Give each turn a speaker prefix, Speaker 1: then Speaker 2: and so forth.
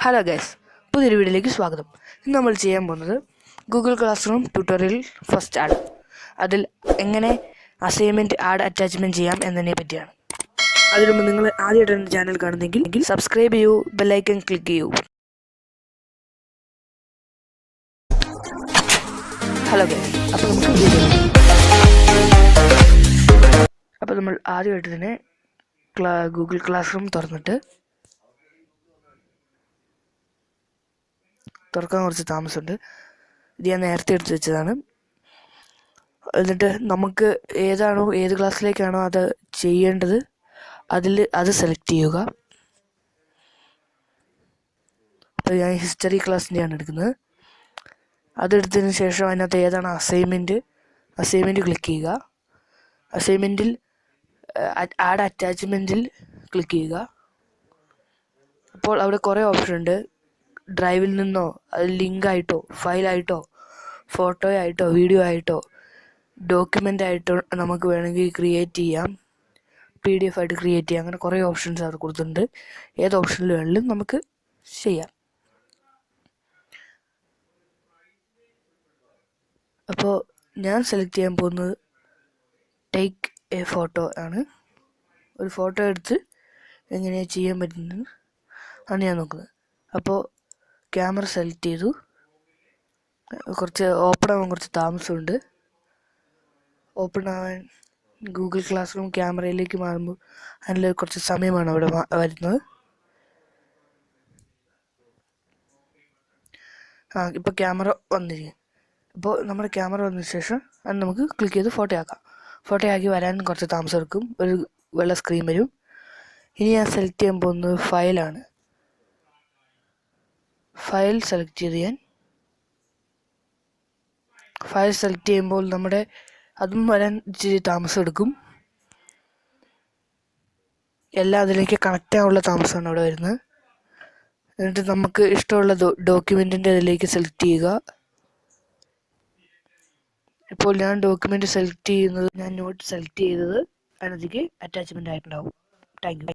Speaker 1: Hello guys, പുതിയൊരു വീഡിയോയിലേക്ക് സ്വാഗതം. ഇന്ന് നമ്മൾ ചെയ്യാൻ പോകുന്നത് Google class room tutorial first add. അതിൽ എങ്ങനെ അസൈൻമെൻറ്റ് ആഡ് അറ്റാച്ച്മെൻറ്റ് ചെയ്യാം എന്നതിനെ പറ്റിയാണ്. അതിനു മുമ്പ് നിങ്ങൾ ആദ്യമായിട്ടാണ് ചാനൽ കാണുന്നതെങ്കിൽ സബ്സ്ക്രൈബ് ചെയ്യൂ, ബെല്ലൈക്കൺ ക്ലിക്ക് ചെയ്യൂ. ഹലോ ഗൈസ്, അപ്പോൾ നമുക്ക് വീഡിയോ. അപ്പോൾ നമ്മൾ ആദ്യമായിട്ട് തന്നെ ഗൂഗിൾ ക്ലാസ് റൂം തുറക്കാൻ കുറച്ച് താമസമുണ്ട്. ഇത് ഞാൻ നേരത്തെ എടുത്ത് വെച്ചതാണ്. എന്നിട്ട് നമുക്ക് ഏത് ക്ലാസ്സിലേക്കാണോ അത് ചെയ്യേണ്ടത് അത് സെലക്ട് ചെയ്യുക. അപ്പോൾ ഞാൻ ഹിസ്റ്ററി ക്ലാസ്സിൻ്റെയാണ് എടുക്കുന്നത്. അതെടുത്തതിന് ശേഷം അതിനകത്ത് ഏതാണ് അസൈൻമെൻറ്റ് ക്ലിക്ക് ചെയ്യുക. അസൈൻമെൻറ്റിൽ ആഡ് അറ്റാച്ച്മെൻറ്റിൽ ക്ലിക്ക് ചെയ്യുക. അപ്പോൾ അവിടെ കുറേ ഓപ്ഷൻ ഉണ്ട്. ഡ്രൈവിൽ നിന്നോ, അത് ലിങ്കായിട്ടോ, ഫയലായിട്ടോ, ഫോട്ടോ ആയിട്ടോ, വീഡിയോ ആയിട്ടോ, ഡോക്യുമെൻ്റ് ആയിട്ടോ നമുക്ക് വേണമെങ്കിൽ ക്രിയേറ്റ് ചെയ്യാം. PDF ആയിട്ട് ക്രിയേറ്റ് ചെയ്യാം. അങ്ങനെ കുറേ ഓപ്ഷൻസ് അവിടെ കൊടുത്തിട്ടുണ്ട്. ഏത് ഓപ്ഷനിൽ വേണമെങ്കിലും നമുക്ക് ചെയ്യാം. അപ്പോൾ ഞാൻ സെലക്ട് ചെയ്യാൻ പോകുന്നത് ടേക്ക് എ ഫോട്ടോ ആണ്. ഒരു ഫോട്ടോ എടുത്ത് എങ്ങനെയാണ് ചെയ്യാൻ പറ്റുന്നത് ആണ് ഞാൻ നോക്കുന്നത്. അപ്പോൾ ക്യാമറ സെലക്ട് ചെയ്തു. ഓപ്പൺ ആവാൻ കുറച്ച് താമസമുണ്ട്. ഓപ്പൺ ആവാൻ ഗൂഗിൾ ക്ലാസ് റൂം ക്യാമറയിലേക്ക് മാറുമ്പോൾ അതിൽ കുറച്ച് സമയമാണ് അവിടെ വരുന്നത്. ഇപ്പോൾ ക്യാമറ വന്നിരിക്കും. അപ്പോൾ നമ്മുടെ ക്യാമറ വന്നതിന് ശേഷം അത് നമുക്ക് ക്ലിക്ക് ചെയ്ത് ഫോട്ടോ ആക്കി വരാൻ കുറച്ച് താമസം എടുക്കും. ഒരു വെള്ള സ്ക്രീൻ വരും. ഇനി ഞാൻ സെലക്ട് ചെയ്യാൻ പോകുന്നത് ഫയലാണ്. ഫയൽ സെലക്ട് ചെയ്യുമ്പോൾ അതും വരാൻ ഇച്ചിരി താമസം എടുക്കും. എല്ലാം അതിലേക്ക് കണക്റ്റ് ആവാനുള്ള താമസമാണ് അവിടെ വരുന്നത്. എന്നിട്ട് നമുക്ക് ഇഷ്ടമുള്ള ഡോക്യുമെൻറ്റിൻ്റെ അതിലേക്ക് സെലക്ട് ചെയ്യുക. ഇപ്പോൾ ഞാൻ ഡോക്യുമെൻ്റ് നോട്ട് സെലക്ട് ചെയ്തത് അതിനകത്തേക്ക് അറ്റാച്ച്മെൻ്റ് ആയിട്ടുണ്ടാവും. Thank you.